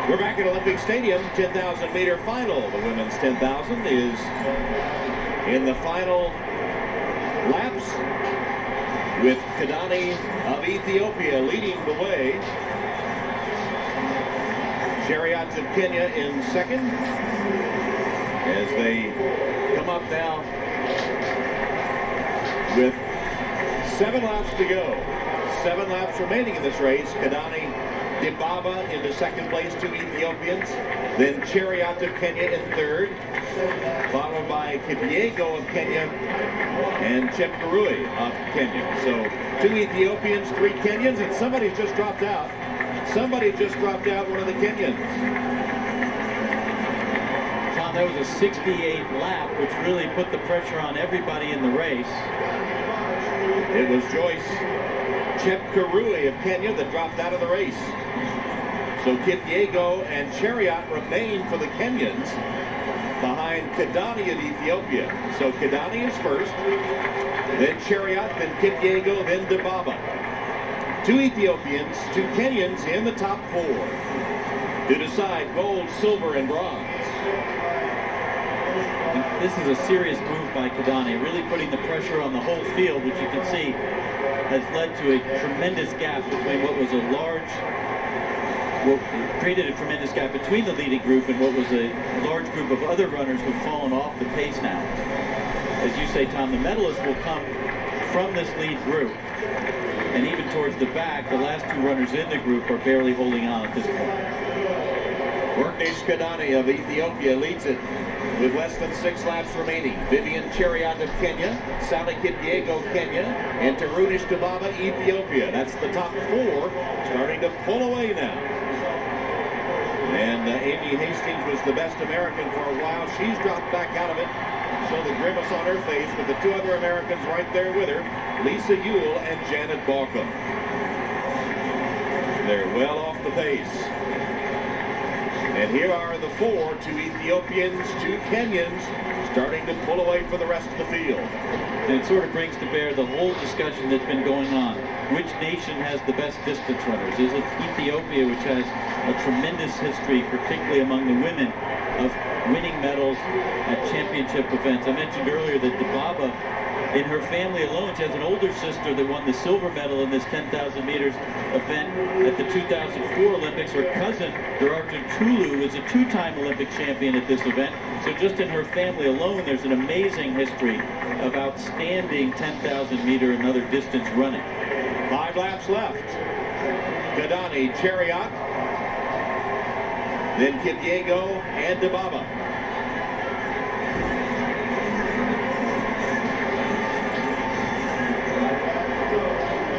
We're back at Olympic Stadium, 10,000 meter final. The women's 10,000 is in the final laps with Kidane of Ethiopia leading the way. Cheruiyot of Kenya in second as they come up now with 7 laps to go. 7 laps remaining in this race. Kidane Dibaba into second place, 2 Ethiopians. Then Cheruiyot of Kenya in third, followed by Kipyego of Kenya and Chepkirui of Kenya. So 2 Ethiopians, 3 Kenyans, and somebody's just dropped out. Somebody just dropped out, one of the Kenyans. Tom, that was a 68 lap, which really put the pressure on everybody in the race. It was Joyce Chepkirui of Kenya that dropped out of the race. So Kipyego and Cheruiyot remain for the Kenyans behind Kidane of Ethiopia. So Kidane is first, then Cheruiyot, then Kipyego, then Dibaba. 2 Ethiopians, 2 Kenyans in the top 4 to decide gold, silver, and bronze. This is a serious move by Kidane, really putting the pressure on the whole field, which you can see has led to a tremendous gap between what was a large, created a tremendous gap between the leading group and what was a large group of other runners who've fallen off the pace now. As you say, Tom, the medalists will come from this lead group, and even towards the back, the last 2 runners in the group are barely holding on at this point. Werknesh Kidane of Ethiopia leads it with less than 6 laps remaining. Vivian Cheruiyot of Kenya, Sara Kipyego, Kenya, and Tirunesh Dibaba, Ethiopia. That's the top 4 starting to pull away now. And Amy Hastings was the best American for a while. She's dropped back out of it. So the grimace on her face, with the 2 other Americans right there with her, Lisa Ewell and Janet Bawcom. They're well off the pace. And here are the 4, 2 Ethiopians, 2 Kenyans, starting to pull away for the rest of the field. And it sort of brings to bear the whole discussion that's been going on. Which nation has the best distance runners? Is it Ethiopia, which has a tremendous history, particularly among the women, of winning medals at championship events? I mentioned earlier that Dibaba, in her family alone, she has an older sister that won the silver medal in this 10,000 meters event at the 2004 Olympics. Her cousin, Durartu Tulu, is a 2-time Olympic champion at this event. So just in her family alone, there's an amazing history of outstanding 10,000 meter and other distance running. 5 laps left. Kidane, Cheruiyot, then Kipyego and Dibaba.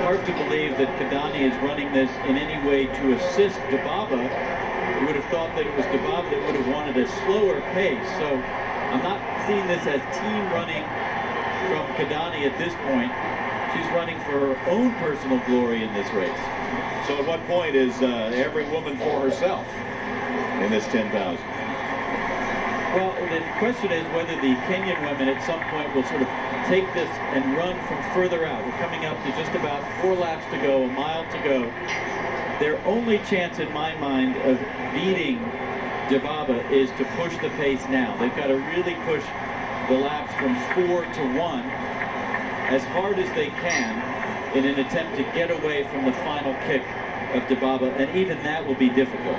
Hard to believe that Kidane is running this in any way to assist Dibaba. You would have thought that it was Dibaba that would have wanted a slower pace. So I'm not seeing this as team running from Kidane at this point. She's running for her own personal glory in this race. So at what point is every woman for herself in this 10,000? Well, the question is whether the Kenyan women at some point will sort of take this and run from further out. We're coming up to just about 4 laps to go, a mile to go. Their only chance in my mind of beating Dibaba is to push the pace now. They've got to really push the laps from 4 to 1 as hard as they can in an attempt to get away from the final kick of Dibaba, and even that will be difficult.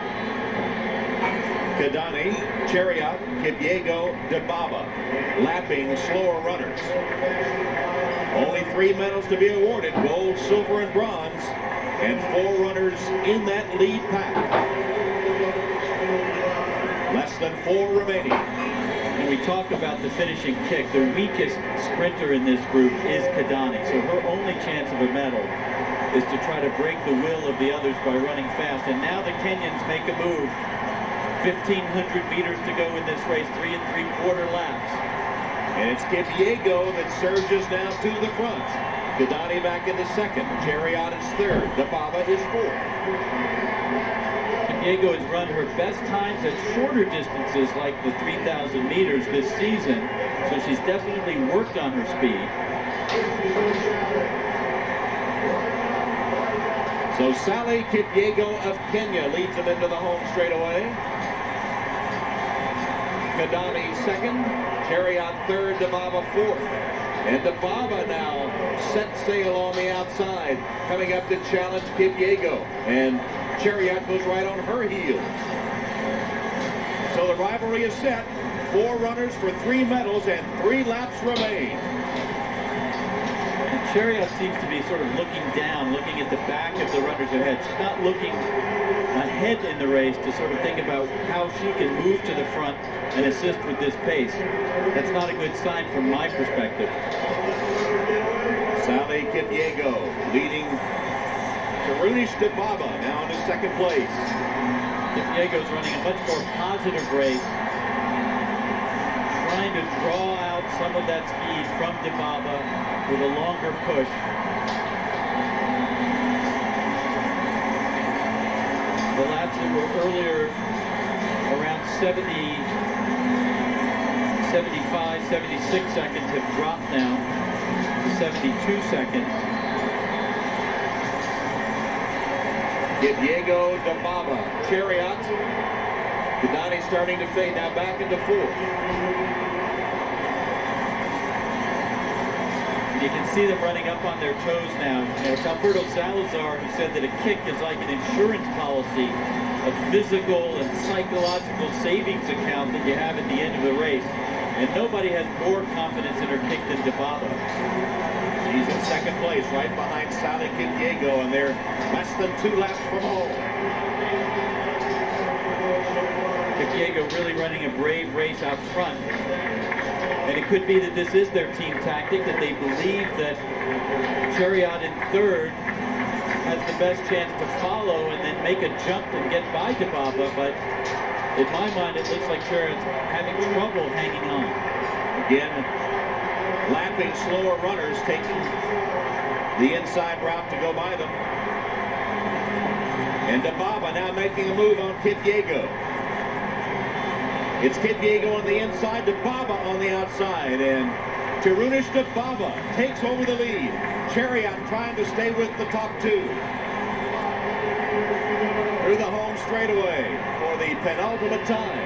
Kidane, Cheruiyot, Kipyego, Dibaba, lapping slower runners. Only 3 medals to be awarded, gold, silver, and bronze, and 4 runners in that lead pack. Less than 4 remaining. When we talk about the finishing kick, the weakest sprinter in this group is Kidane, so her only chance of a medal is to try to break the will of the others by running fast. And now the Kenyans make a move. 1,500 meters to go in this race, 3 3/4 laps. And it's Kipyego that surges now to the front. Kidane back into second. Cheruiyot is third. Dibaba is fourth. Kipyego has run her best times at shorter distances like the 3,000 meters this season, so she's definitely worked on her speed. So So Sally Kipyego of Kenya leads them into the home straightaway. Kidane second, Cheruiyot third, Dibaba fourth. And Dibaba now set sail on the outside, coming up to challenge Kipyego. And Cheruiyot goes right on her heels. So the rivalry is set. 4 runners for 3 medals and 3 laps remain. And Cheruiyot seems to be sort of looking down, looking at the back of the runners ahead. She's not looking ahead in the race to sort of think about how she can move to the front and assist with this pace. That's not a good sign from my perspective. Sally Kipyego leading Tirunesh Dibaba now into second place. Kipyego's running a much more positive race, trying to draw out some of that speed from Dibaba with a longer push. The laps that were earlier around 70, 75, 76 seconds have dropped now to 72 seconds. Kipyego, Dibaba, Cheruiyot. Kidane starting to fade now back into fourth. You can see them running up on their toes now. It's Alberto Salazar who said that a kick is like an insurance policy, a physical and psychological savings account that you have at the end of the race. And nobody has more confidence in her kick than Dibaba. She's in second place, right behind Sally Kipyego, and they're less than 2 laps from home. Kipyego really running a brave race out front. And it could be that this is their team tactic, that they believe that Cheruiyot in third has the best chance to follow and then make a jump and get by Dibaba. But in my mind, it looks like Cheruiyot's having trouble hanging on. Again, lapping slower runners, taking the inside route to go by them. And Dibaba now making a move on Kipyego. It's Kipyego on the inside, Dibaba on the outside, and Tirunesh Dibaba takes over the lead. Cheruiyot trying to stay with the top 2. Through the home straightaway for the penultimate time.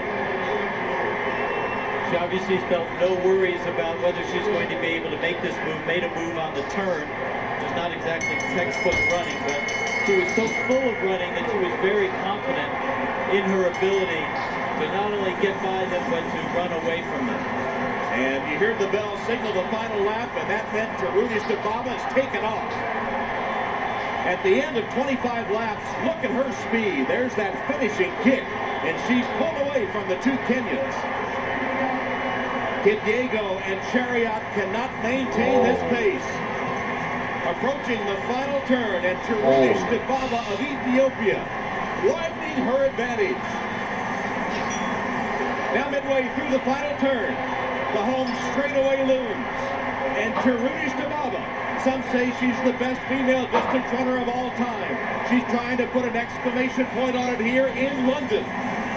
She obviously felt no worries about whether she's going to be able to make this move, made a move on the turn. It's not exactly textbook running, but she was so full of running that she was very confident in her ability to not only get by them, but to run away from them. And you heard the bell signal the final lap, and that meant Tirunesh Dibaba is taken off. At the end of 25 laps, look at her speed. There's that finishing kick, and she's pulled away from the 2 Kenyans. Kipyego and Cheruiyot cannot maintain this pace. Approaching the final turn, and Tirunesh Dibaba of Ethiopia widening her advantage. Now midway through the final turn, the home straightaway looms. And Tirunesh Dibaba, some say she's the best female distance runner of all time. She's trying to put an exclamation point on it here in London.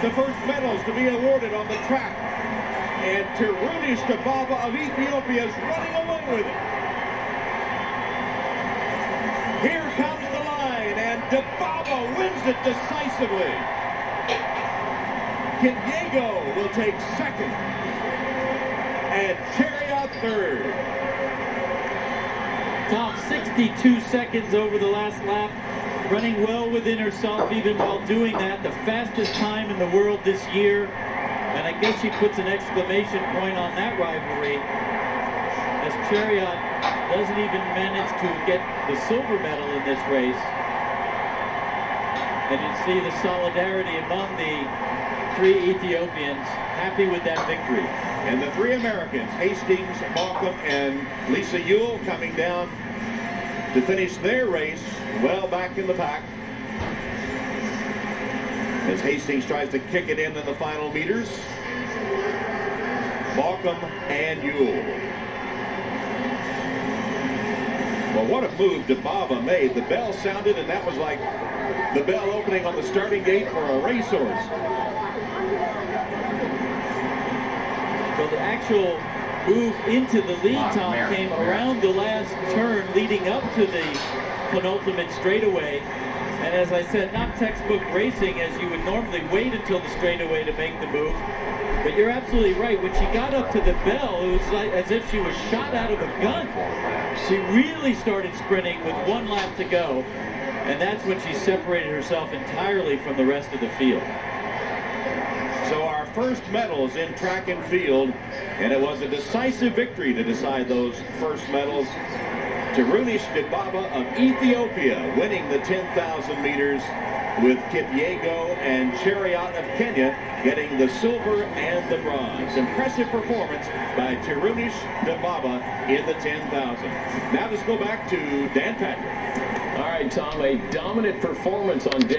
The first medals to be awarded on the track. And Tirunesh Dibaba of Ethiopia is running away with it. Here comes the line, and Dibaba wins it decisively. Kipyego will take second, and Cheruiyot third. Top 62 seconds over the last lap, running well within herself even while doing that. The fastest time in the world this year, and I guess she puts an exclamation point on that rivalry as Cheruiyot doesn't even manage to get the silver medal in this race. And you see the solidarity among the 3 Ethiopians, happy with that victory. And the 3 Americans, Hastings, Bawcom, and Lisa Ewell, coming down to finish their race well back in the pack. As Hastings tries to kick it in the final meters. Bawcom and Ewell. Well, what a move Dibaba made. The bell sounded, and that was like the bell opening on the starting gate for a racehorse. So the actual move into the lead, Tom, came around the last turn leading up to the penultimate straightaway. And as I said, not textbook racing as you would normally wait until the straightaway to make the move. But you're absolutely right. When she got up to the bell, it was like as if she was shot out of a gun. She really started sprinting with 1 lap to go. And that's when she separated herself entirely from the rest of the field. So our first medals in track and field, and it was a decisive victory to decide those first medals. Tirunesh Dibaba of Ethiopia winning the 10,000 meters, with Kipyego and Cheruiyot of Kenya getting the silver and the bronze. Impressive performance by Tirunesh Dibaba in the 10,000. Now let's go back to Dan Patrick. All right, Tom, a dominant performance on day